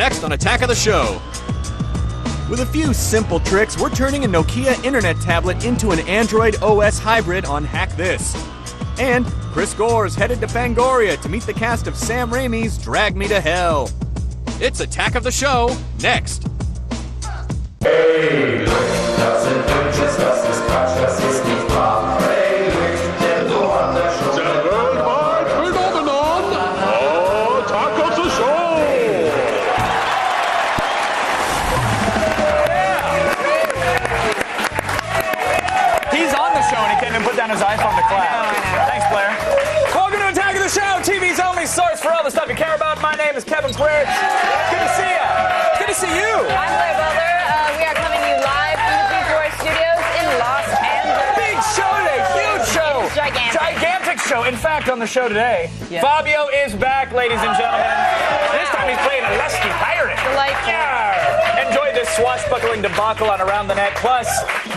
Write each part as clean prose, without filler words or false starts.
next on Attack of the Show. With a few simple tricks, we're turning a Nokia internet tablet into an Android OS hybrid on Hack This. And Chris Gore's headed to Fangoria to meet the cast of Sam Raimi's Drag Me to Hell. It's Attack of the Show, next. Hey, das sind Wünsches, das ist Quatsch, das ist nicht wahr. Hey, der du an der Show. Der worldwide phenomenon, Attack of the Show. He's on the show and he can't even put down his iPhone to clap. Thanks, Blair. Welcome to Attack of the Show, TV's only source for all the stuff you care about. My name is Kevin Quirk. Good to see you. Good to see you. I'm Blair Butler. We are coming to you live from the P4 studios in Los Angeles. Big show today, huge show. It's gigantic. Gigantic show. In fact, on the show today, Fabio is back, ladies and gentlemen. This time he's playing a lusty pirate. Delightful. Yeah. Enjoy this swashbuckling debacle on Around the Net. Plus,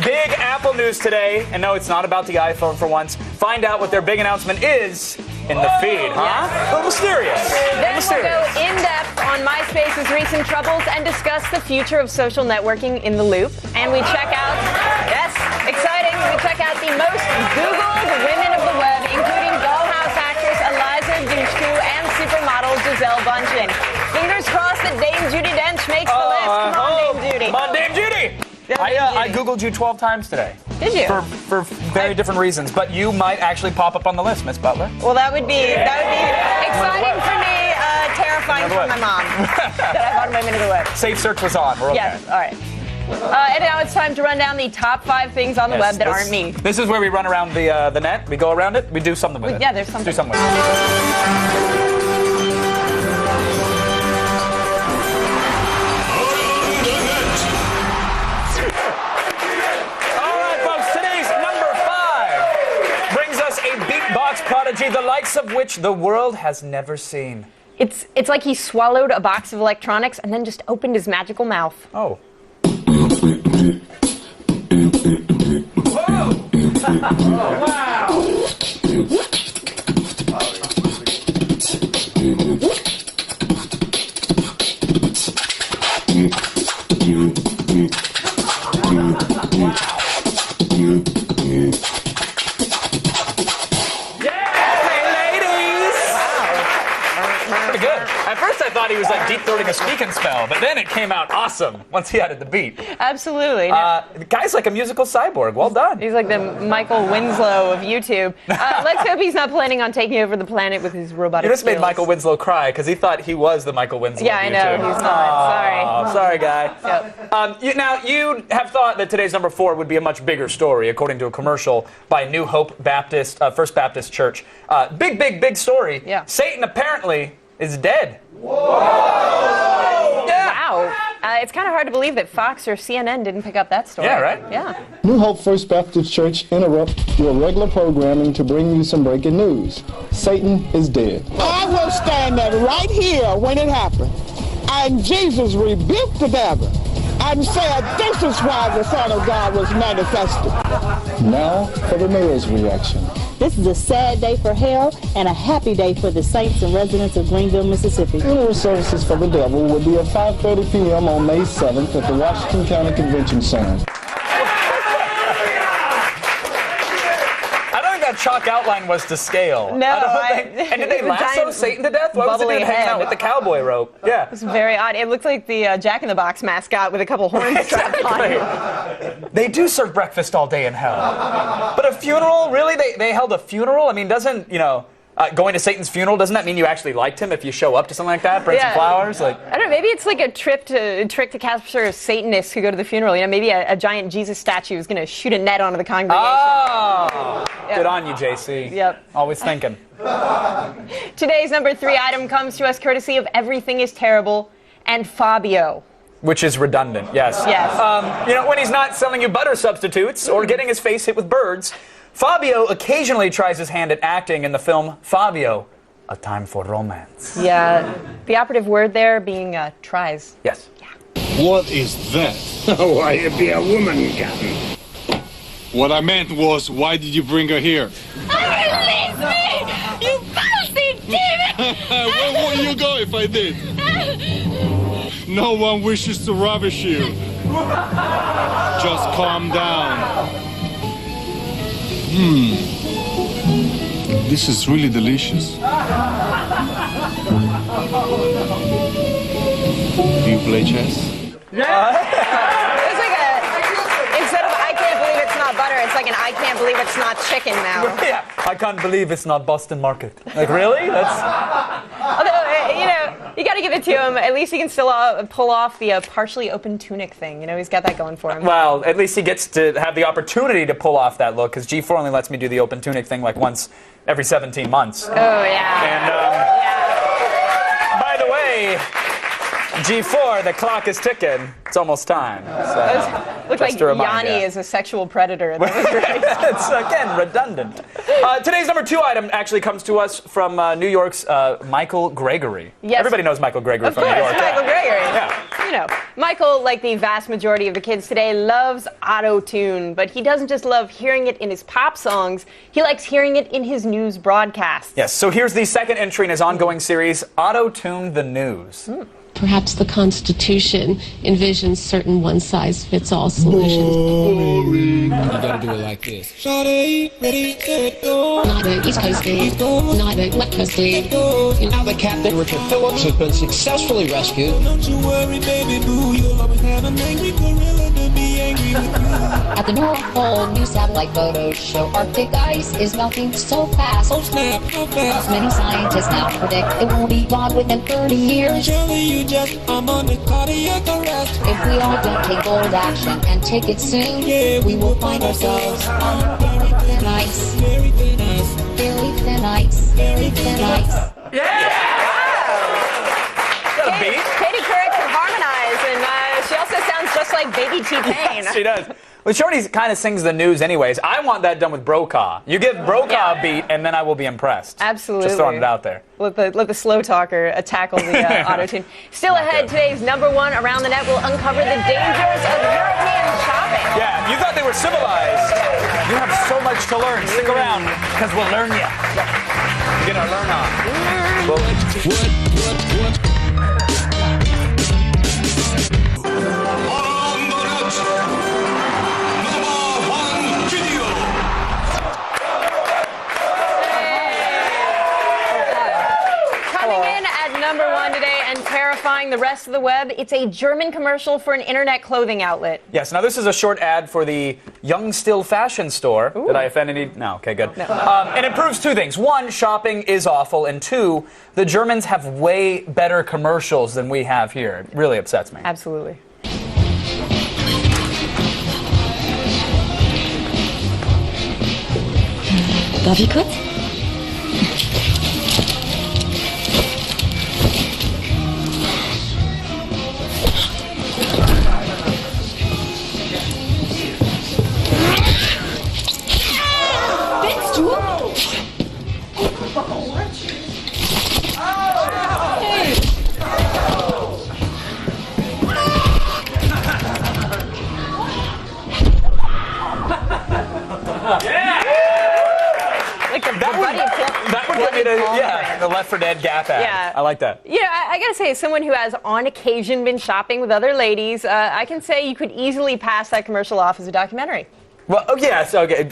big Apple news today. And no, it's not about the iPhone for once. Find out what their big announcement is in the feed, huh? A little mysterious. Then we'll go in-depth on MySpace's recent troubles and discuss the future of social networking in the loop. And we check out, yes, exciting, we check out the most Googled women of the web, including Dollhouse actress Eliza Dushku and supermodel Giselle Bundchen. Fingers crossed that Dame Judi Dench makes the list. Come on, Dame Judi. Come on, Dame Judi. I Googled you 12 times today. Did you? For very different reasons, but you might actually pop up on the list, Miss Butler. Well, that would be exciting for me, terrifying for my mom that I found women of the web. Safe search was on. We're okay. Yes, all right. And now it's time to run down the top 5 things on the web that aren't me. This is where we run around the net. We go around it. We do something with it. Yeah, there's something. Let's do something with it. Prodigy, the likes of which the world has never seen. It's like he swallowed a box of electronics and then just opened his magical mouth. Oh. Oh, wow. At first I thought he was like deep-throating a speaking spell, but then it came out awesome once he added the beat. Absolutely. The guy's like a musical cyborg. Well done. He's like the Michael Winslow of YouTube. Let's hope he's not planning on taking over the planet with his robotic You just skills. made Michael Winslow cry because he thought he was the Michael Winslow Yeah, of I YouTube. know. He's not. Sorry. Oh, sorry, guy. Yep. Now, you have thought that today's number 4 would be a much bigger story, according to a commercial by New Hope Baptist, First Baptist Church. Big story. Yeah. Satan apparently is dead. Whoa! Yeah. Wow. It's kind of hard to believe that Fox or CNN didn't pick up that story. Yeah, right? Yeah. New Hope First Baptist Church interrupt your regular programming to bring you some breaking news. Satan is dead. I was standing right here when it happened, and Jesus rebuked the devil and said, "This is why the Son of God was manifested." Now for the mayor's reaction. This is a sad day for hell and a happy day for the saints and residents of Greenville, Mississippi. Funeral services for the devil will be at 5:30 p.m. on May 7th at the Washington County Convention Center. I don't think that chalk outline was to scale. No. And did they lasso Satan to death? Why was the dude hanging out with the cowboy rope? Yeah. It's very odd. It looked like the Jack in the Box mascot with a couple horns strapped on him. They do serve breakfast all day in hell. But a funeral? Really? They held a funeral? I mean, doesn't, going to Satan's funeral, doesn't that mean you actually liked him if you show up to something like that? Bring some flowers? I don't know. Maybe it's like a trick to capture Satanists who go to the funeral. Maybe a giant Jesus statue is going to shoot a net onto the congregation. Oh! Yeah. Good on you, JC. Yep. Always thinking. Today's number 3 item comes to us courtesy of Everything is Terrible and Fabio. Which is redundant, yes. Yes. When he's not selling you butter substitutes or getting his face hit with birds, Fabio occasionally tries his hand at acting in the film Fabio, A Time for Romance. Yeah. The operative word there being tries. Yes. Yeah. What is that? Why, it'd be a woman gun. What I meant was, why did you bring her here? Release me! You filthy demon! Where would you go if I did? No one wishes to ravish you. Just calm down. This is really delicious. Do you play chess? It's like instead of I can't believe it's not butter, it's like an I can't believe it's not chicken now. Yeah, I can't believe it's not Boston Market. Like, really? That's... Although, you got to give it to him. At least he can still pull off the partially open tunic thing. You know, he's got that going for him. Well, at least he gets to have the opportunity to pull off that look, because G4 only lets me do the open tunic thing like once every 17 months. Oh, yeah. And, by the way, G4, the clock is ticking. It's almost time. So, looks like Yanni is a sexual predator. That was great. It's, again, redundant. Today's number 2 item actually comes to us from New York's Michael Gregory. Yes. Everybody knows Michael Gregory from New York. Of course, Michael Gregory. Yeah. You know, Michael, like the vast majority of the kids today, loves auto-tune, but he doesn't just love hearing it in his pop songs, he likes hearing it in his news broadcasts. Yes, so here's the second entry in his ongoing series, Auto-Tune the News. Perhaps the Constitution envisions certain one-size-fits-all solutions. Boring. You gotta do it like this. Shawty, ready, set, go. Not a East Coast state, not a West Coast state. Now the Captain Richard Phillips has been successfully rescued. Don't you worry, baby boo. You'll always have an angry gorilla to be angry with you. At the North Pole, new satellite photos show Arctic ice is melting so fast. Oh snap, how fast? Many scientists now predict it will be gone within 30 years. Surely you I'm on the cardiac arrest. If we all don't take bold action and take it soon, yeah, we will find ourselves on very thin ice. Very thin ice. Very thin ice. Very thin ice. Yeah! Katie Couric can harmonize, and she also sounds just like Baby T-Pain. She does. Well, Shorty kind of sings the news anyways. I want that done with Brokaw. You give Brokaw a beat, and then I will be impressed. Absolutely. Just throwing it out there. Let the slow talker tackle the auto-tune. Still ahead, today's number 1 Around the Net will uncover the dangers of European shopping. Yeah, you thought they were civilized. You have so much to learn. Stick around, because we'll learn you. You're gonna learn on. Number 1 today and terrifying the rest of the web, it's a German commercial for an internet clothing outlet. Yes, now this is a short ad for the Young Still fashion store. Ooh. Did I offend any? No, okay, good. No. And it proves 2 things. 1, shopping is awful, and 2, the Germans have way better commercials than we have here. It really upsets me. Absolutely. Darf ich kurz? That would get me to, the Left 4 Dead Gap ad. Yeah. I like that. You know, I gotta say, as someone who has on occasion been shopping with other ladies, I can say you could easily pass that commercial off as a documentary. Well, okay,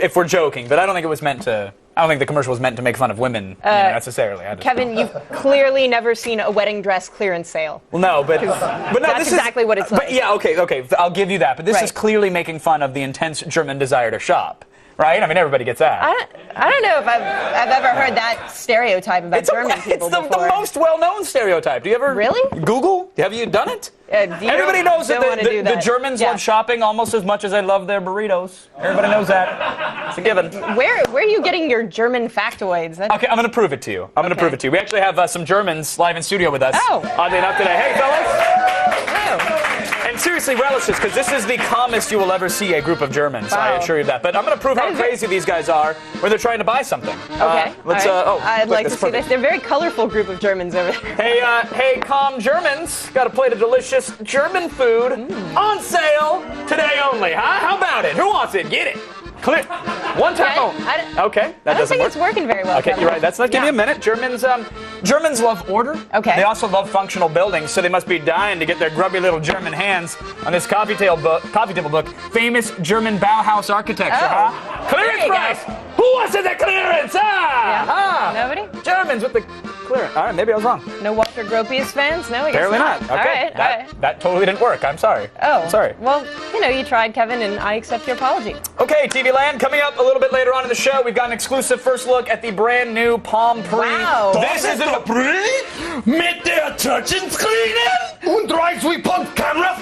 if we're joking, but I don't think it was meant to. I don't think the commercial was meant to make fun of women necessarily. Kevin, you've clearly never seen a wedding dress clearance sale. Well, no, but no, that's this exactly what it's like. But yeah, okay, I'll give you that. But this is clearly making fun of the intense German desire to shop. Right? I mean, everybody gets that. I don't know if I've ever heard that stereotype about German people before. It's the most well-known stereotype. Do you ever Google? Have you done it? Everybody knows that the Germans love shopping almost as much as they love their burritos. Everybody knows that. It's a given. Where are you getting your German factoids? Okay, I'm going to prove it to you. Prove it to you. We actually have some Germans live in studio with us. Oddly enough today. Hey, fellas. Hello. And seriously, relish this, because this is the calmest you will ever see a group of Germans. Wow. I assure you that. But I'm going to prove how crazy these guys are when they're trying to buy something. Okay. I'd like to see this. They're a very colorful group of Germans over there. Hey, calm Germans. Got a plate of delicious German food on sale today only, huh? How about it? Who wants it? Get it. Clear. One time. Okay, that doesn't work. I don't think it's working very well. Okay, you're right. That's not. Give me a minute. Germans. Germans love order. Okay. They also love functional buildings, so they must be dying to get their grubby little German hands on this coffee table book, famous German Bauhaus architecture, huh? Clearance price! Who wants the clearance? Nobody? Germans with the clearance. All right, maybe I was wrong. No Walter Gropius fans? No, I guess Apparently not. Okay. All right. That totally didn't work. I'm sorry. Oh. I'm sorry. Well, you tried, Kevin, and I accept your apology. Okay, TV Land, coming up a little bit later on in the show, we've got an exclusive first look at the brand new Palm Pre. Wow. This is a Pre? Mit der Touchscreen und 3-Punkt Kamera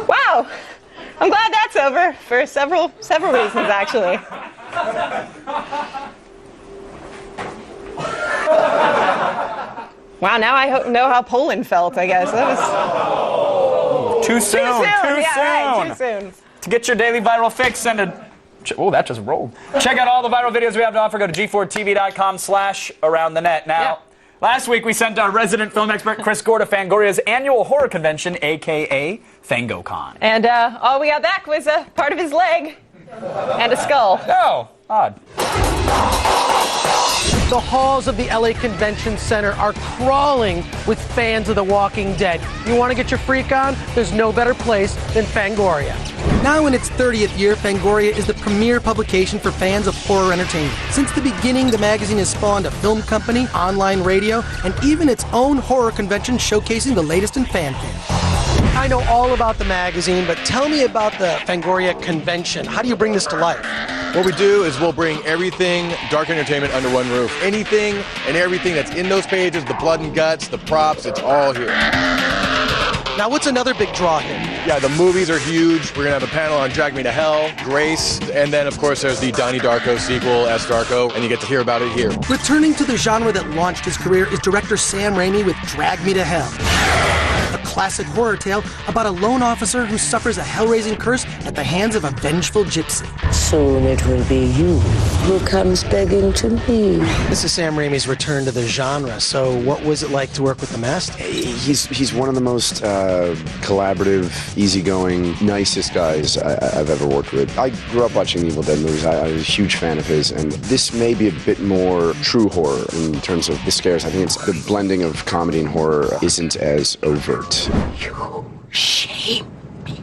Wow. I'm glad that's over for several reasons, actually. Wow, now I know how Poland felt, I guess. That was too soon. Right, too soon. To get your daily viral fix, send a... Oh, that just rolled. Check out all the viral videos we have to offer. Go to g4tv.com/aroundthenet. Now, last week we sent our resident film expert Chris Gore to Fangoria's annual horror convention, a.k.a. FangoCon. And all we got back was a part of his leg and a skull. Oh, odd. The halls of the LA Convention Center are crawling with fans of The Walking Dead. You want to get your freak on? There's no better place than Fangoria. Now in its 30th year, Fangoria is the premier publication for fans of horror entertainment. Since the beginning, the magazine has spawned a film company, online radio, and even its own horror convention showcasing the latest in fanfare. I know all about the magazine, but tell me about the Fangoria convention. How do you bring this to life? What we do is we'll bring everything dark entertainment under one roof. Anything and everything that's in those pages, the blood and guts, the props, it's all here. Now, what's another big draw here? Yeah, the movies are huge. We're going to have a panel on Drag Me to Hell, Grace, and then, of course, there's the Donnie Darko sequel, S. Darko, and you get to hear about it here. Returning to the genre that launched his career is director Sam Raimi with Drag Me to Hell. A classic horror tale about a lone officer who suffers a hell-raising curse at the hands of a vengeful gypsy. Soon it will be you who comes begging to me. This is Sam Raimi's return to the genre. So what was it like to work with the master? He's one of the most collaborative, easygoing, nicest guys I've ever worked with. I grew up watching Evil Dead movies. I was a huge fan of his, and this may be a bit more true horror in terms of the scares. I think it's the blending of comedy and horror isn't as overt. You shape me.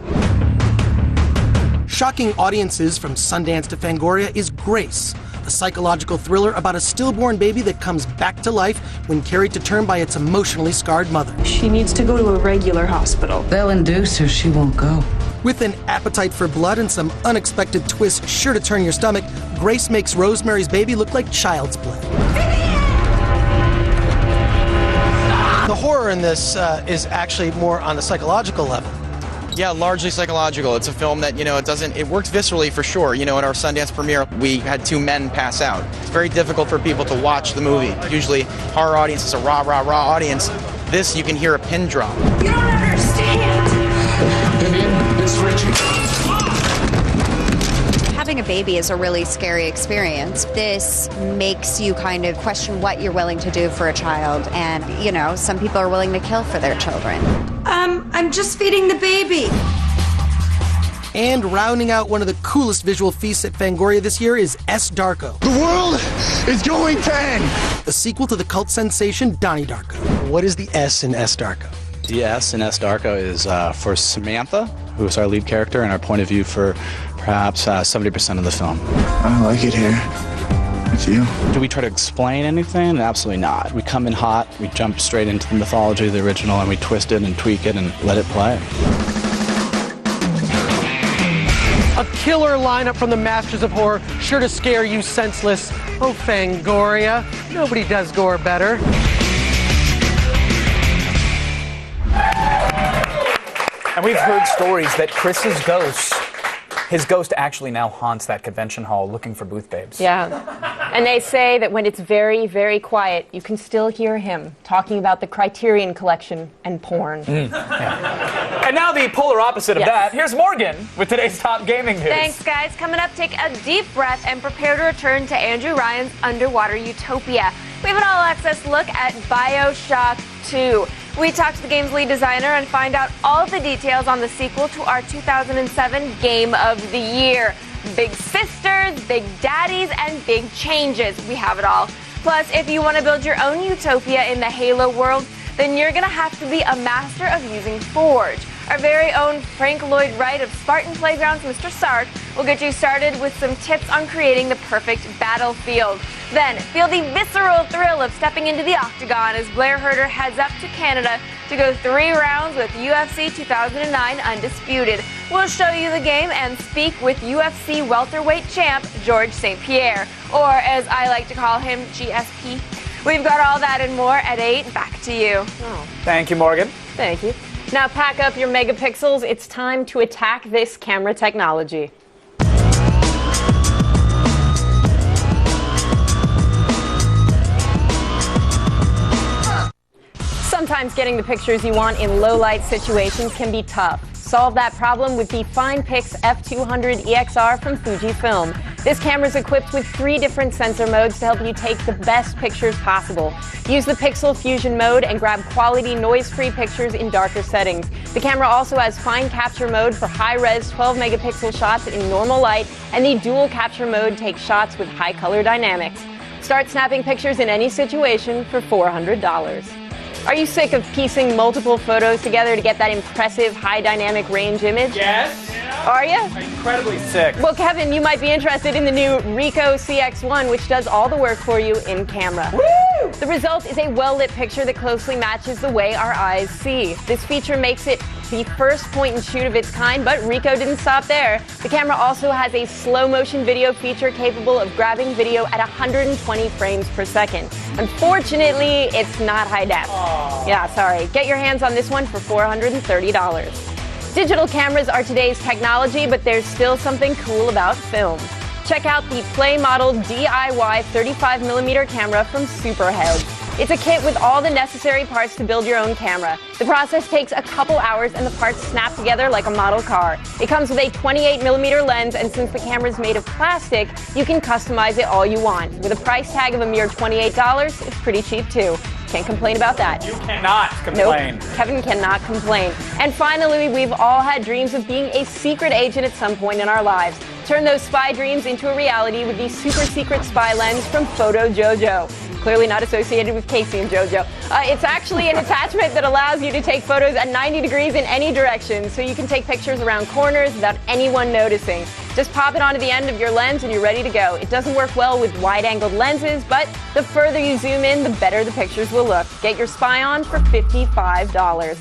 Shocking audiences from Sundance to Fangoria is Grace, a psychological thriller about a stillborn baby that comes back to life when carried to term by its emotionally scarred mother. She needs to go to a regular hospital. They'll induce her, she won't go. With an appetite for blood and some unexpected twists sure to turn your stomach, Grace makes Rosemary's Baby look like child's play. The horror in this is actually more on the psychological level. Yeah, largely psychological. It's a film that, it works viscerally for sure. At our Sundance premiere, we had 2 men pass out. It's very difficult for people to watch the movie. Usually, horror audience is a rah, rah, rah audience. This, you can hear a pin drop. You don't understand! Vivian, it's Richie. Having a baby is a really scary experience. This makes you kind of question what you're willing to do for a child. And, some people are willing to kill for their children. I'm just feeding the baby. And rounding out one of the coolest visual feasts at Fangoria this year is S. Darko. The world is going to end. The sequel to the cult sensation Donnie Darko. What is the S in S. Darko? The S in S. Darko is for Samantha, who is our lead character, and our point of view for perhaps 70% of the film. I like it here. With you. Do we try to explain anything? Absolutely not. We come in hot, we jump straight into the mythology of the original, and we twist it and tweak it and let it play. A killer lineup from the Masters of Horror, sure to scare you senseless. Oh, Fangoria, nobody does gore better. And we've heard stories that Chris's ghost, his ghost actually now haunts that convention hall looking for booth babes. Yeah. And they say that when it's very, very quiet, you can still hear him talking about the Criterion Collection and porn. Yeah. And now the polar opposite of that. Here's Morgan with today's top gaming news. Thanks, guys. Coming up, take a deep breath and prepare to return to Andrew Ryan's underwater utopia. We have an all-access look at BioShock 2. We talk to the game's lead designer and find out all the details on the sequel to our 2007 Game of the Year. Big sisters, big daddies, and big changes. We have it all. Plus, if you want to build your own utopia in the Halo world, then you're going to have to be a master of using Forge. Our very own Frank Lloyd Wright of Spartan Playgrounds, Mr. Sark, will get you started with some tips on creating the perfect battlefield. Then, feel the visceral thrill of stepping into the octagon as Blair Herter heads up to Canada to go 3 rounds with UFC 2009 Undisputed. We'll show you the game and speak with UFC welterweight champ George St. Pierre, or as I like to call him, GSP. We've got all that and more at 8. Back to you. Oh. Thank you, Morgan. Thank you. Now pack up your megapixels. It's time to attack this camera technology. Sometimes getting the pictures you want in low-light situations can be tough. Solve that problem with the FinePix F200 EXR from Fujifilm. This camera is equipped with 3 different sensor modes to help you take the best pictures possible. Use the Pixel Fusion mode and grab quality noise-free pictures in darker settings. The camera also has fine capture mode for high-res 12-megapixel shots in normal light, and the dual capture mode takes shots with high color dynamics. Start snapping pictures in any situation for $400. Are you sick of piecing multiple photos together to get that impressive high dynamic range image? Yes. Are you? Incredibly sick. Well, Kevin, you might be interested in the new Ricoh CX1, which does all the work for you in camera. Woo! The result is a well-lit picture that closely matches the way our eyes see. This feature makes it the first point-and-shoot of its kind, but Ricoh didn't stop there. The camera also has a slow-motion video feature capable of grabbing video at 120 frames per second. Unfortunately, it's not high def. Yeah, sorry. Get your hands on this one for $430. Digital cameras are today's technology, but there's still something cool about film. Check out the Play Model DIY 35mm camera from Superhead. It's a kit with all the necessary parts to build your own camera. The process takes a couple hours and the parts snap together like a model car. It comes with a 28mm lens, and since the camera is made of plastic, you can customize it all you want. With a price tag of a mere $28, it's pretty cheap too. Can't complain about that. You cannot complain. Nope, Kevin cannot complain. And finally, we've all had dreams of being a secret agent at some point in our lives. Turn those spy dreams into a reality with the super secret spy lens from Photo Jojo. Clearly not associated with Casey and JoJo. It's actually an attachment that allows you to take photos at 90 degrees in any direction, so you can take pictures around corners without anyone noticing. Just pop it onto the end of your lens and you're ready to go. It doesn't work well with wide-angled lenses, but the further you zoom in, the better the pictures will look. Get your spy on for $55.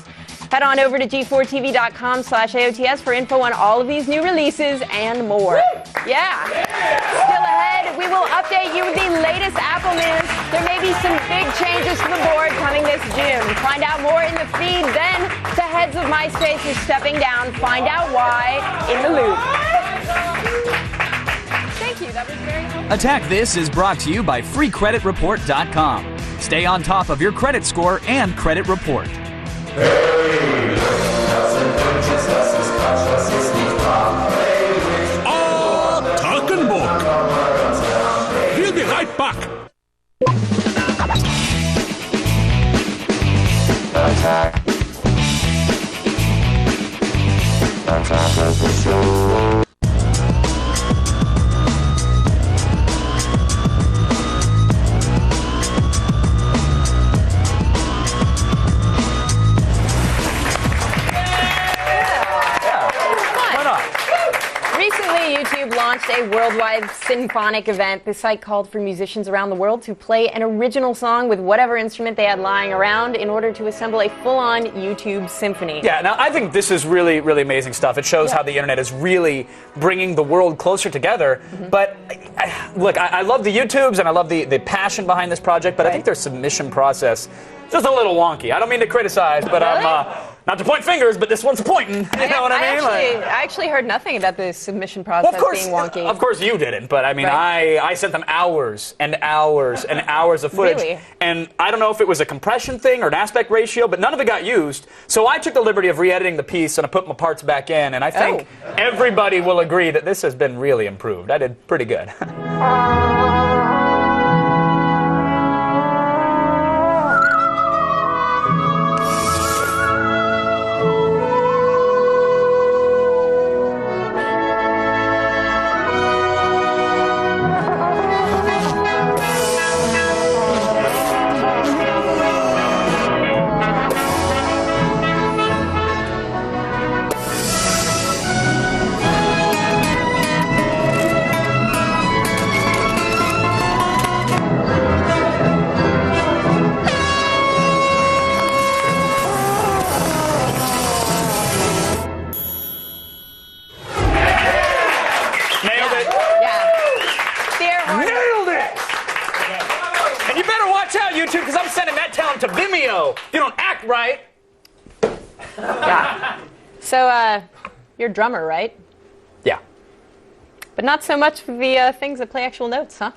Head on over to g4tv.com/AOTS for info on all of these new releases and more. Yeah. Still ahead, we will update you with the latest Apple news. There may be some big changes to the board coming this June. Find out more in the feed. Then, the heads of MySpace are stepping down. Find out why in the loop. Thank you. That was very helpful. Attack This is brought to you by FreeCreditReport.com. Stay on top of your credit score and credit report. Talkenburg. We'll be right back. Attack of the show. YouTube launched a worldwide symphonic event. The site called for musicians around the world to play an original song with whatever instrument they had lying around in order to assemble a full-on YouTube symphony. Yeah, now I think this is really, really amazing stuff. It shows how the internet is really bringing the world closer together. But look, I love the YouTubes and I love the passion behind this project, but I think their submission process is just a little wonky. I don't mean to criticize, but Not to point fingers, but this one's pointing. You know what I mean? I actually heard nothing about the submission process being wonky. Of course you didn't, but I mean, Right. I sent them hours and hours and hours of footage. Really? And I don't know if it was a compression thing or an aspect ratio, but none of it got used. So I took the liberty of re-editing the piece and I put my parts back in, and I think everybody will agree that this has been really improved. I did pretty good. YouTube, because I'm sending that talent to Vimeo. If you don't act right. Yeah. So, you're a drummer, right? Yeah. But not so much for the things that play actual notes, huh?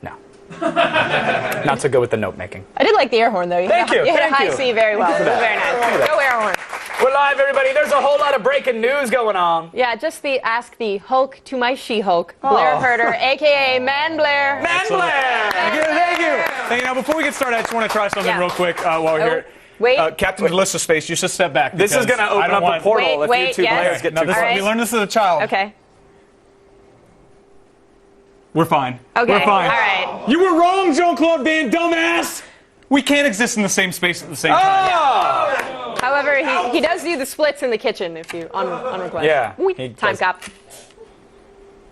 No. Not so good with the note making. I did like the air horn, though. You hit a high C very well. It was very nice. Go air horn. We're live, everybody. There's a whole lot of breaking news going on. Yeah, just Ask the Hulk to my She-Hulk, Blair Herter, a.k.a. Man Blair. Man Blair! Thank you, thank you. Hey, now, before we get started, I just want to try something real quick while we're here. Wait. Captain Delicious Space, you should step back. This is going to open up a portal if you two players get too close. We learned this as a child. Okay. We're fine. Okay, We're fine. all right. You were wrong, Jean-Claude Van Dumbass! We can't exist in the same space at the same time. Yeah. However, he does do the splits in the kitchen if you on request. Yeah. Time cop.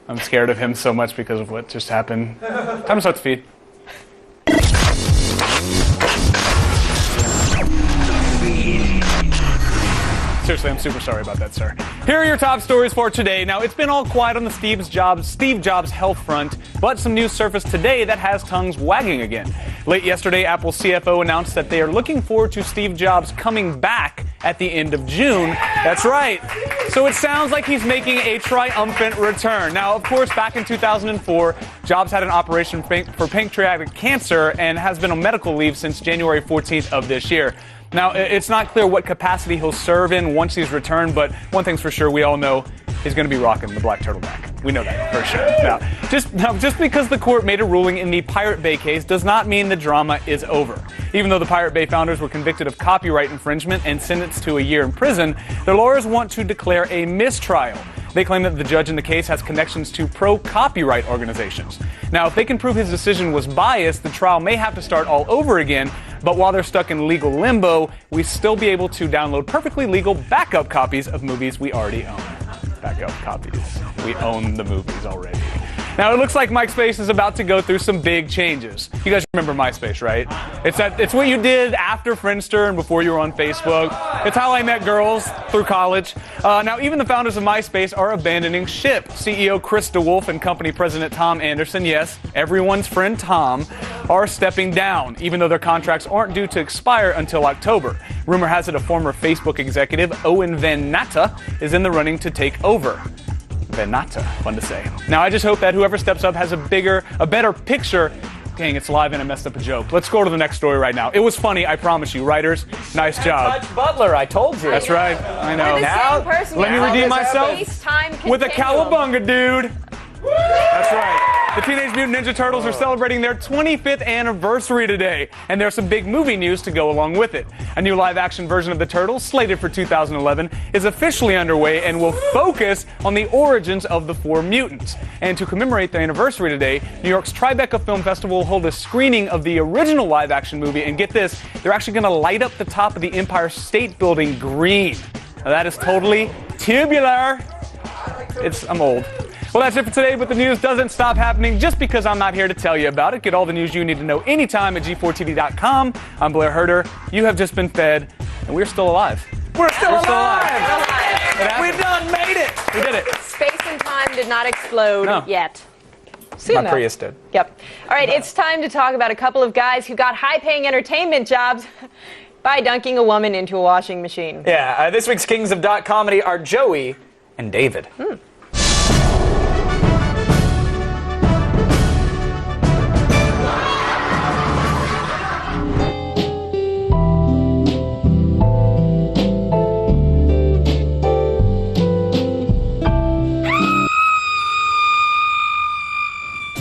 I'm scared of him so much because of what just happened. Time to start the feed. Seriously, I'm super sorry about that, sir. Here are your top stories for today. Now, it's been all quiet on the Steve Jobs health front, but some news surfaced today that has tongues wagging again. Late yesterday, Apple's CFO announced that they are looking forward to Steve Jobs coming back at the end of June. That's right. So it sounds like he's making a triumphant return. Now, of course, back in 2004, Jobs had an operation for pancreatic cancer and has been on medical leave since January 14th of this year. Now, it's not clear what capacity he'll serve in once he's returned, but one thing's for sure, we all know he's going to be rocking the black turtleneck. We know that for sure. Now, just because the court made a ruling in the Pirate Bay case does not mean the drama is over. Even though the Pirate Bay founders were convicted of copyright infringement and sentenced to a year in prison, their lawyers want to declare a mistrial. They claim that the judge in the case has connections to pro-copyright organizations. Now, if they can prove his decision was biased, the trial may have to start all over again, but while they're stuck in legal limbo, we still be able to download perfectly legal backup copies of movies we already own. Backup copies. We own the movies already. Now, it looks like MySpace is about to go through some big changes. You guys remember MySpace, right? It's what you did after Friendster and before you were on Facebook. It's how I met girls through college. Now, even the founders of MySpace are abandoning ship. CEO Chris DeWolf and company president Tom Anderson, yes, everyone's friend Tom, are stepping down, even though their contracts aren't due to expire until October. Rumor has it a former Facebook executive, Owen Van Natta, is in the running to take over. Van Natta, fun to say. Now, I just hope that whoever steps up has a better picture. Dang, it's live and I messed up a joke. Let's go to the next story right now. It was funny, I promise you. Writers, nice job. Touch Butler, I told you. That's right, I know. We're the same person. Let me redeem myself with a cowabunga, dude. That's right. The Teenage Mutant Ninja Turtles are celebrating their 25th anniversary today, and there's some big movie news to go along with it. A new live-action version of the Turtles, slated for 2011, is officially underway and will focus on the origins of the four mutants. And to commemorate their anniversary today, New York's Tribeca Film Festival will hold a screening of the original live-action movie, and get this, they're actually going to light up the top of the Empire State Building green. Now, that is totally tubular. I'm old. Well, that's it for today, but the news doesn't stop happening just because I'm not here to tell you about it. Get all the news you need to know anytime at G4TV.com. I'm Blair Herter. You have just been fed, and we're still alive. We're still alive! We done made it! We did it. Space and time did not explode yet. Soon, My Prius did. Yep. All right, it's time to talk about a couple of guys who got high-paying entertainment jobs By dunking a woman into a washing machine. Yeah, this week's Kings of Dot Comedy are Joey and David.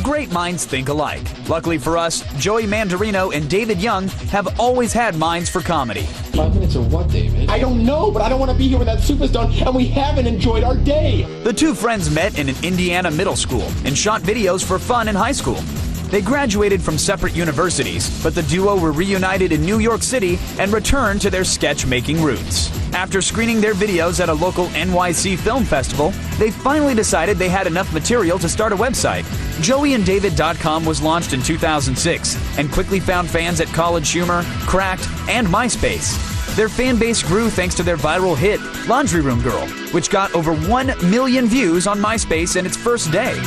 Great minds think alike. Luckily for us, Joey Mandarino and David Young have always had minds for comedy. 5 minutes of what, David? I don't know, but I don't want to be here when that soup is done, and we haven't enjoyed our day. The two friends met in an Indiana middle school and shot videos for fun in high school. They graduated from separate universities, but the duo were reunited in New York City and returned to their sketch-making roots. After screening their videos at a local NYC film festival, they finally decided they had enough material to start a website. JoeyandDavid.com was launched in 2006 and quickly found fans at College Humor, Cracked, and MySpace. Their fan base grew thanks to their viral hit, Laundry Room Girl, which got over 1 million views on MySpace in its first day.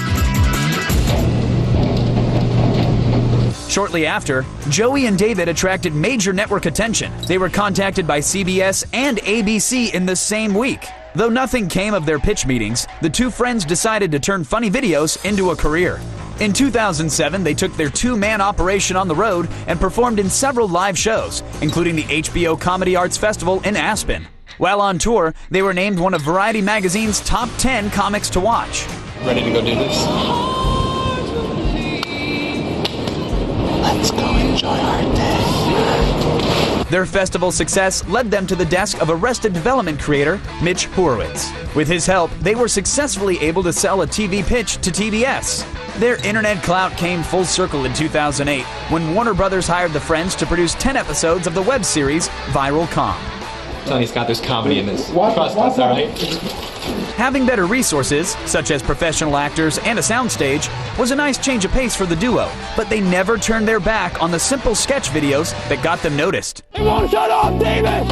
Shortly after, Joey and David attracted major network attention. They were contacted by CBS and ABC in the same week. Though nothing came of their pitch meetings, the two friends decided to turn funny videos into a career. In 2007, they took their two-man operation on the road and performed in several live shows, including the HBO Comedy Arts Festival in Aspen. While on tour, they were named one of Variety Magazine's top 10 comics to watch. Ready to go do this? Let's go enjoy our day. Their festival success led them to the desk of Arrested Development creator Mitch Horowitz. With his help, they were successfully able to sell a TV pitch to TBS. Their internet clout came full circle in 2008 when Warner Brothers hired the friends to produce 10 episodes of the web series Viral Com. Tony Scott, there's comedy in this. Trust us, all right? Having better resources, such as professional actors and a soundstage, was a nice change of pace for the duo, but they never turned their back on the simple sketch videos that got them noticed. Hey, won't shut up, David!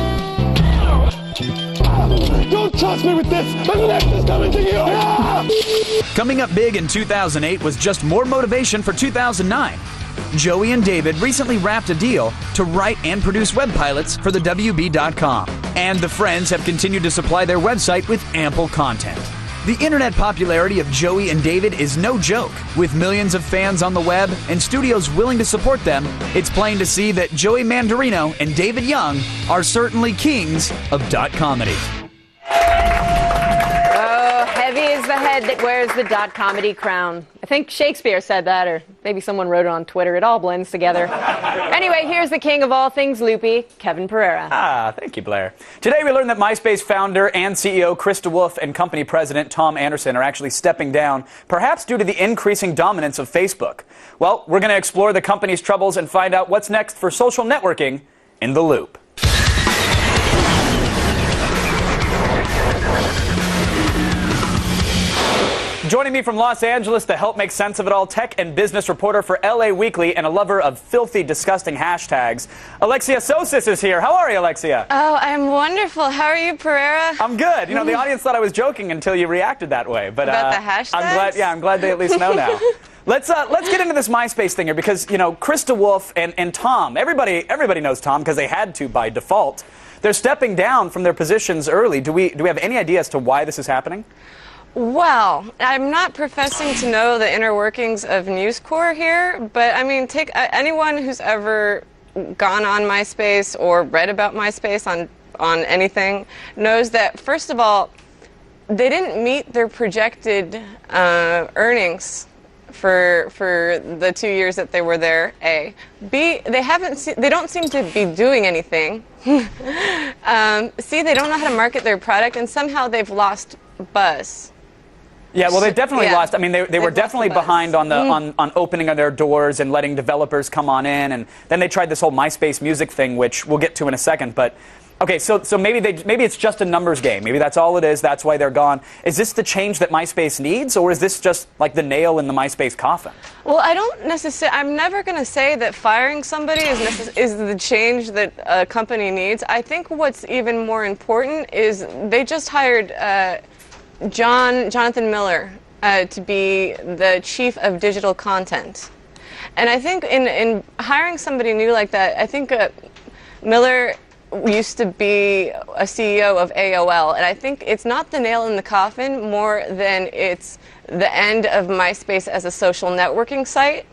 Don't trust me with this! The next is coming to you! Coming up big in 2008 was just more motivation for 2009. Joey and David recently wrapped a deal to write and produce web pilots for the WB.com. And the friends have continued to supply their website with ample content. The internet popularity of Joey and David is no joke. With millions of fans on the web and studios willing to support them, it's plain to see that Joey Mandarino and David Young are certainly kings of dot comedy. Heavy is the head that wears the dot comedy crown. I think Shakespeare said that, or maybe someone wrote it on Twitter. It all blends together. Anyway, here's the king of all things loopy, Kevin Pereira. Thank you, Blair. Today we learned that MySpace founder and CEO Chris DeWolf and company president Tom Anderson are actually stepping down, perhaps due to the increasing dominance of Facebook. Well, we're going to explore the company's troubles and find out what's next for social networking in The Loop. Joining me from Los Angeles to help make sense of it all, tech and business reporter for LA Weekly and a lover of filthy, disgusting hashtags, Alexia Sosis is here. How are you, Alexia? Oh, I'm wonderful. How are you, Pereira? I'm good. You know, the audience thought I was joking until you reacted that way. But about the hashtags? I'm glad they at least know now. Let's get into this MySpace thing here because, you know, Chris DeWolf and Tom, everybody knows Tom because they had to by default. They're stepping down from their positions early. Do we have any idea as to why this is happening? Well, I'm not professing to know the inner workings of News Corps here, but I mean, take anyone who's ever gone on MySpace or read about MySpace on anything knows that, first of all, they didn't meet their projected earnings for the 2 years that they were there. A. B. They don't seem to be doing anything. C. They don't know how to market their product, and somehow they've lost buzz. Yeah, well, they've definitely lost. I mean, they were definitely behind on the on opening of their doors and letting developers come on in, and then they tried this whole MySpace music thing, which we'll get to in a second. But okay, so maybe it's just a numbers game. Maybe that's all it is. That's why they're gone. Is this the change that MySpace needs, or is this just like the nail in the MySpace coffin? Well, I don't necessarily. I'm never going to say that firing somebody is the change that a company needs. I think what's even more important is they just hired Jonathan Miller to be the chief of digital content. And I think in hiring somebody new like that, I think Miller used to be a CEO of AOL, and I think it's not the nail in the coffin more than it's the end of MySpace as a social networking site,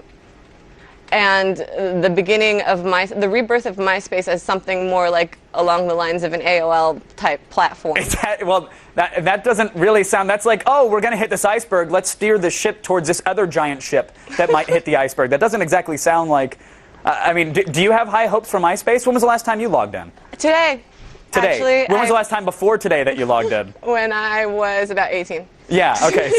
and the beginning of the rebirth of MySpace as something more like along the lines of an AOL type platform. Well, that doesn't really sound. That's like, oh, we're going to hit this iceberg. Let's steer the ship towards this other giant ship that might hit the iceberg. That doesn't exactly sound like. I mean, do you have high hopes for MySpace? When was the last time you logged in? Today. Today. When was the last time before today that you logged in? When I was about 18. Yeah. Okay.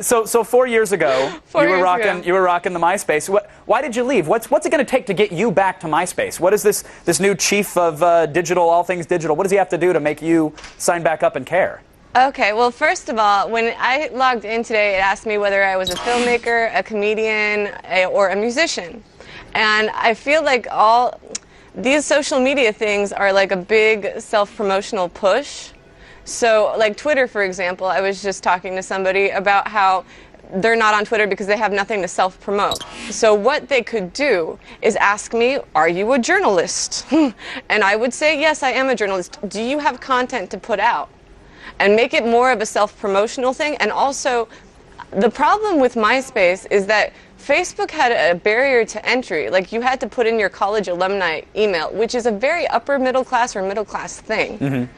So 4 years ago, you were rocking the MySpace. Why did you leave? What's it going to take to get you back to MySpace? What is this new chief of digital, all things digital? What does he have to do to make you sign back up and care? Okay, well, first of all, when I logged in today, it asked me whether I was a filmmaker, a comedian, or a musician. And I feel like all these social media things are like a big self-promotional push. So, like Twitter, for example, I was just talking to somebody about how they're not on Twitter because they have nothing to self-promote. So what they could do is ask me, are you a journalist? And I would say, yes, I am a journalist. Do you have content to put out? And make it more of a self-promotional thing. And also, the problem with MySpace is that Facebook had a barrier to entry. Like, you had to put in your college alumni email, which is a very upper middle class or middle class thing. Mm-hmm.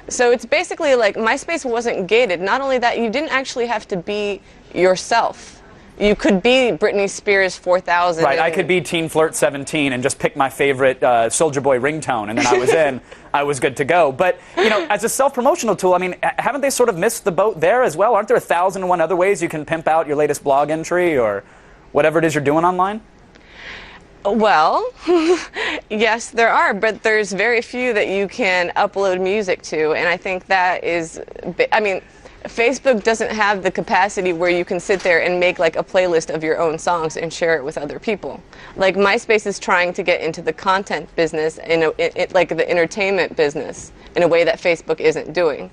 So it's basically like MySpace wasn't gated. Not only that, you didn't actually have to be yourself. You could be Britney Spears 4000. Right, I could be Teen Flirt 17 and just pick my favorite Soulja Boy ringtone, and then I was in. I was good to go. But, you know, as a self-promotional tool, I mean, haven't they sort of missed the boat there as well? Aren't there 1,001 other ways you can pimp out your latest blog entry or whatever it is you're doing online? Well, yes, there are, but there's very few that you can upload music to, and I think that is, I mean, Facebook doesn't have the capacity where you can sit there and make like a playlist of your own songs and share it with other people. Like MySpace is trying to get into the content business, like the entertainment business, in a way that Facebook isn't doing.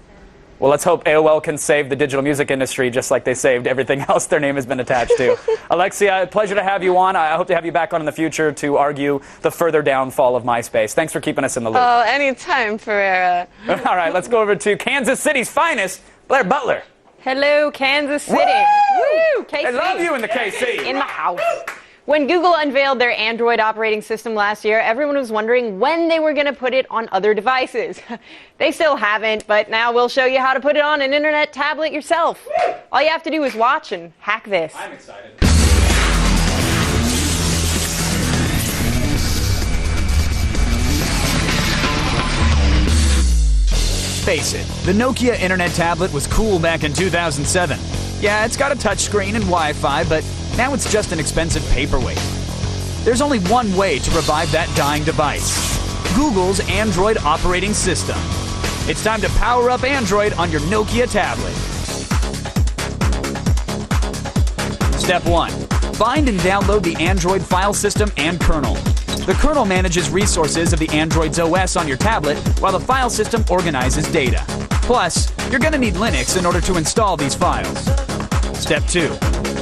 Well, let's hope AOL can save the digital music industry just like they saved everything else their name has been attached to. Alexia, pleasure to have you on. I hope to have you back on in the future to argue the further downfall of MySpace. Thanks for keeping us in the loop. Oh, anytime, Ferreira. All right, let's go over to Kansas City's finest, Blair Butler. Hello, Kansas City. Woo! KC. I love you in the KC. In the house. When Google unveiled their Android operating system last year, everyone was wondering when they were going to put it on other devices. They still haven't, but now we'll show you how to put it on an internet tablet yourself. All you have to do is watch and hack this. I'm excited. Face it, the Nokia Internet tablet was cool back in 2007. Yeah, it's got a touchscreen and Wi-Fi, but now it's just an expensive paperweight. There's only one way to revive that dying device: Google's Android operating system. It's time to power up Android on your Nokia tablet. Step 1. Find and download the Android file system and kernel. The kernel manages resources of the Android's OS on your tablet, while the file system organizes data. Plus, you're going to need Linux in order to install these files. Step 2.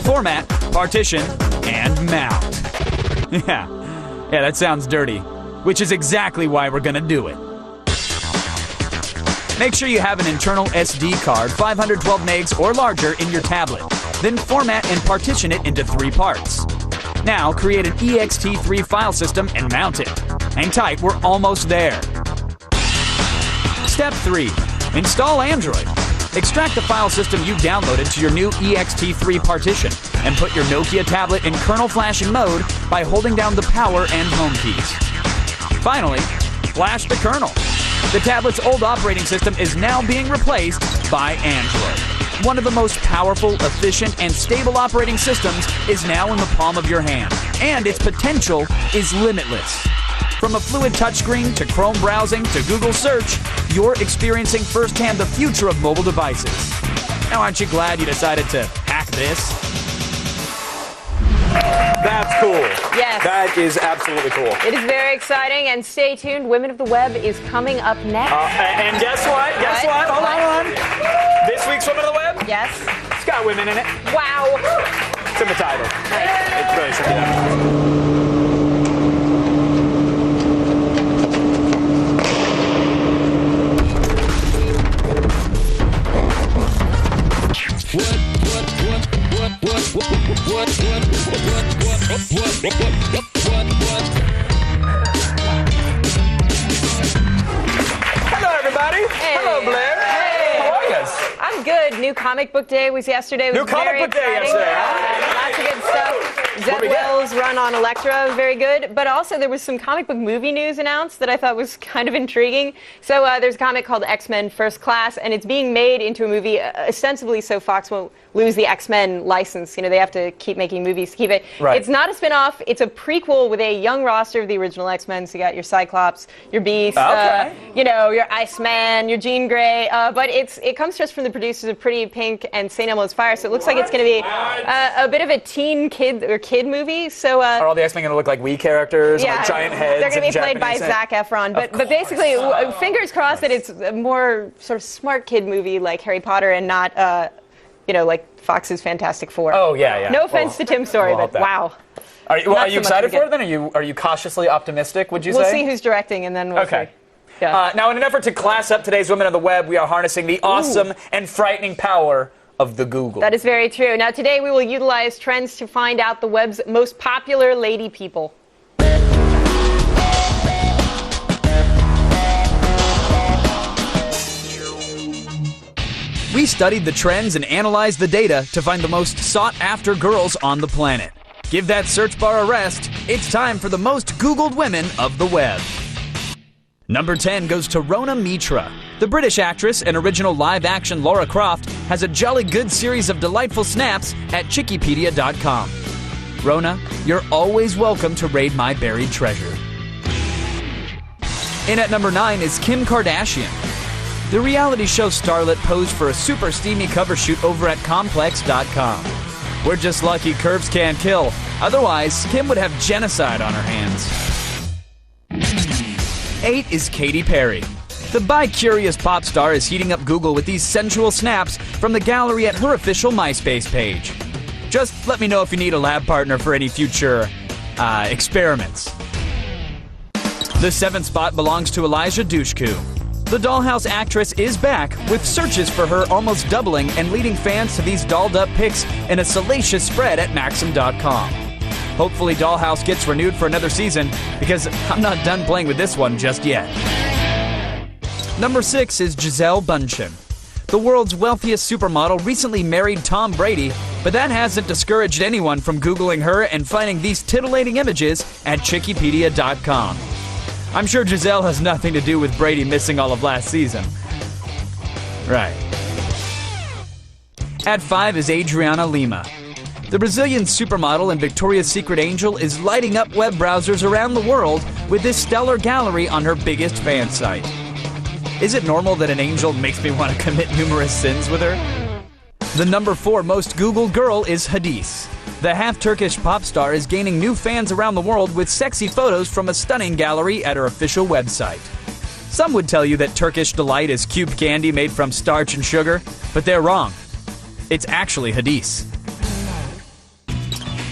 Format, partition, and mount. Yeah, that sounds dirty, which is exactly why we're going to do it. Make sure you have an internal SD card, 512 megs or larger, in your tablet. Then format and partition it into 3 parts. Now create an ext3 file system and mount it. Hang tight, we're almost there. Step 3. Install Android. Extract the file system you downloaded to your new ext3 partition and put your Nokia tablet in kernel flashing mode by holding down the power and home keys. Finally, flash the kernel. The tablet's old operating system is now being replaced by Android. One of the most powerful, efficient, and stable operating systems is now in the palm of your hand, and its potential is limitless. From a fluid touchscreen to Chrome browsing to Google search, you're experiencing firsthand the future of mobile devices. Now, aren't you glad you decided to hack this? That's cool. Yes. That is absolutely cool. It is very exciting, and stay tuned. Women of the Web is coming up next. And guess what? Guess what? Hold on. This week's Women of the Web? Yes. It's got women in it. Wow. It's in the title. It really should be done. very good. New comic book day was yesterday. It was New comic book day yesterday. Lots of good stuff. Zed Wells' run on Elektra was very good. But also there was some comic book movie news announced that I thought was kind of intriguing. So there's a comic called X-Men First Class, and it's being made into a movie ostensibly so Fox won't lose the X-Men license. You know, they have to keep making movies to keep it. Right. It's not a spin-off. It's a prequel with a young roster of the original X-Men. So you got your Cyclops, your Beast, you know, your Iceman, your Jean Grey. But it comes just from the producers of Pretty Pink and St. Elmo's Fire. So it looks like it's going to be a bit of a teen kid movie. So are all the X-Men going to look like Wii characters, like giant heads? They're going to be played Japanese by Zac Efron. But basically, fingers crossed that it's a more sort of smart kid movie like Harry Potter and not, you know, like Fox's Fantastic Four. Oh, yeah. No offense to Tim Story, but wow. Are you excited for it then? Are you cautiously optimistic, would you say? We'll see who's directing and then we'll see. Yeah. Now, in an effort to class up today's Women of the Web, we are harnessing the awesome and frightening power of the Google. That is very true. Now, today we will utilize trends to find out the web's most popular lady people. We studied the trends and analyzed the data to find the most sought-after girls on the planet. Give that search bar a rest. It's time for the most Googled women of the web. Number 10 goes to Rona Mitra. The British actress and original live-action Lara Croft has a jolly good series of delightful snaps at Chikipedia.com. Rona, you're always welcome to raid my buried treasure. In at number 9 is Kim Kardashian. The reality show starlet posed for a super steamy cover shoot over at Complex.com. We're just lucky curves can't kill. Otherwise, Kim would have genocide on her hands. 8 is Katy Perry. The bi-curious pop star is heating up Google with these sensual snaps from the gallery at her official MySpace page. Just let me know if you need a lab partner for any future, experiments. The 7th spot belongs to Elijah Dushku. The Dollhouse actress is back, with searches for her almost doubling and leading fans to these dolled-up pics in a salacious spread at Maxim.com. Hopefully Dollhouse gets renewed for another season, because I'm not done playing with this one just yet. Number 6 is Gisele Bundchen. The world's wealthiest supermodel recently married Tom Brady, but that hasn't discouraged anyone from Googling her and finding these titillating images at Chikipedia.com. I'm sure Gisele has nothing to do with Brady missing all of last season. Right. At 5 is Adriana Lima. The Brazilian supermodel and Victoria's Secret angel is lighting up web browsers around the world with this stellar gallery on her biggest fan site. Is it normal that an angel makes me want to commit numerous sins with her? The number 4 most Googled girl is Hadis. The half-Turkish pop star is gaining new fans around the world with sexy photos from a stunning gallery at her official website. Some would tell you that Turkish delight is cubed candy made from starch and sugar, but they're wrong. It's actually Hadis.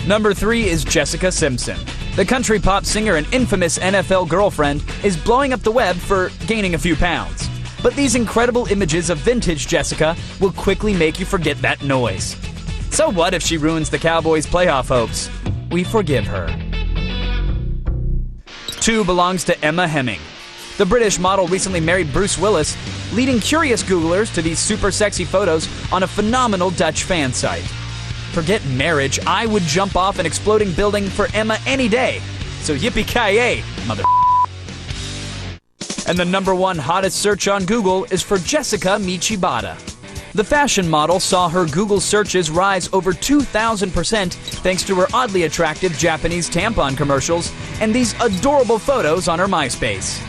Number 3 is Jessica Simpson. The country pop singer and infamous NFL girlfriend is blowing up the web for gaining a few pounds. But these incredible images of vintage Jessica will quickly make you forget that noise. So what if she ruins the Cowboys' playoff hopes? We forgive her. 2 belongs to Emma Hemming. The British model recently married Bruce Willis, leading curious Googlers to these super sexy photos on a phenomenal Dutch fan site. Forget marriage, I would jump off an exploding building for Emma any day. So yippee-ki-yay, mother. And the number 1 hottest search on Google is for Jessica Michibata. The fashion model saw her Google searches rise over 2,000% thanks to her oddly attractive Japanese tampon commercials and these adorable photos on her MySpace.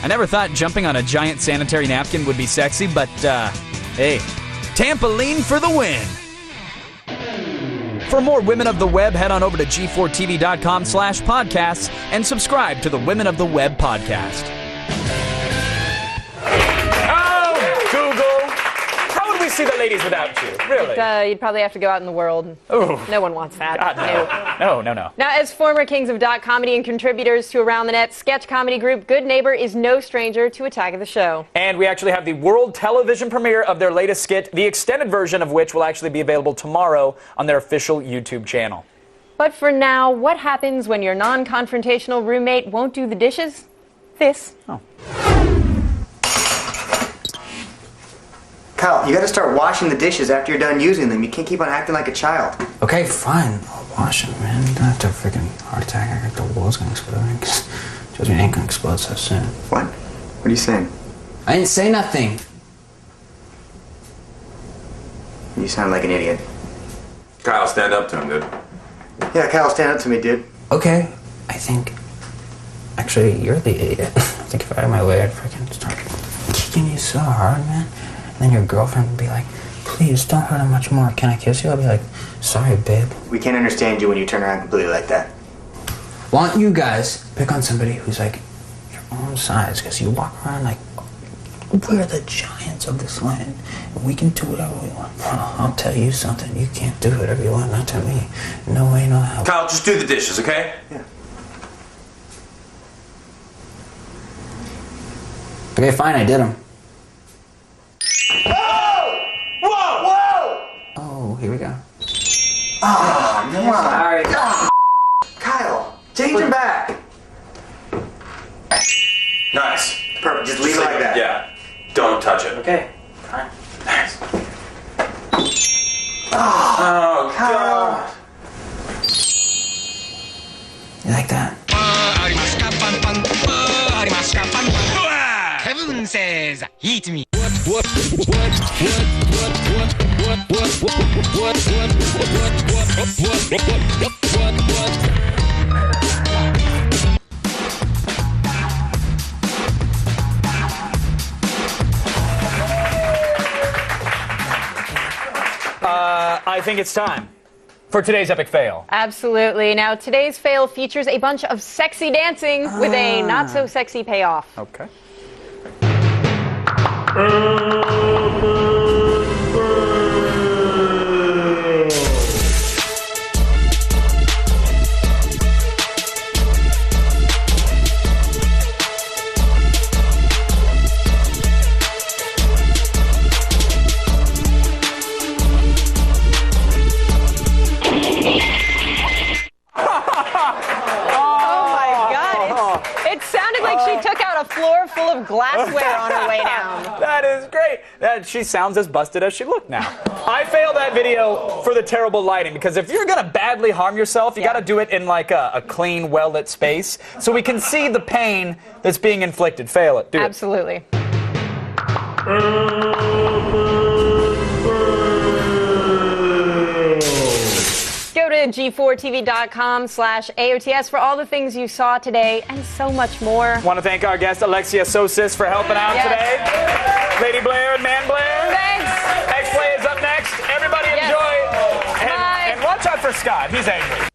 I never thought jumping on a giant sanitary napkin would be sexy, but, hey, Tampoline for the win! For more Women of the Web, head on over to g4tv.com/podcasts and subscribe to the Women of the Web podcast. Oh, Google! How would we see the ladies without you? Really? You'd probably have to go out in the world. Ooh. No one wants that. God, no. No. Now, as former kings of dot comedy and contributors to Around the Net sketch comedy group Good Neighbor is no stranger to Attack of the Show. And we actually have the world television premiere of their latest skit, the extended version of which will actually be available tomorrow on their official YouTube channel. But for now, what happens when your non-confrontational roommate won't do the dishes? This. Cal, Kyle, you gotta start washing the dishes after you're done using them. You can't keep on acting like a child. Okay, fine. I'll wash them, man. You don't have to have a freaking heart attack. I got the world's gonna explode. Just ain't gonna explode so soon. What? What are you saying? I didn't say nothing. You sound like an idiot. Kyle, stand up to him, dude. Yeah, Kyle, stand up to me, dude. Okay, I think... Actually, you're the idiot. I think if I had my way, I'd freaking start kicking you so hard, man. And then your girlfriend would be like, please, don't hurt him much more. Can I kiss you? I'll be like, sorry, babe. We can't understand you when you turn around completely like that. Why don't you guys pick on somebody who's like your own size? Because you walk around like, we're the giants of this land. And we can do whatever we want. I'll tell you something. You can't do whatever you want, not to me. No way, no how. Kyle, just do the dishes, okay? Yeah. Okay, fine, I did them. Oh! Whoa! Whoa! Oh, here we go. Oh, come on. Sorry. Oh, Kyle, change him back. Nice. Perfect, just leave it like that. Yeah. Don't touch it. Okay, fine. Nice. Oh, Kyle. You like that? Kevin says, eat me. I think it's time for today's epic fail. Absolutely. Now, today's fail features a bunch of sexy dancing with a not-so-sexy payoff. Okay. It sounded like she took out a floor full of glassware on her way down. That is great. She sounds as busted as she looked now. I failed that video for the terrible lighting, because if you're going to badly harm yourself, you got to do it in like a clean, well-lit space so we can see the pain that's being inflicted. Fail it. Do it. Absolutely. Go to g4tv.com/AOTS for all the things you saw today and so much more. Want to thank our guest Alexia Sosis for helping out today. Lady Blair and Man Blair. Thanks. X-Play is up next. Everybody enjoy. And watch out for Scott. He's angry.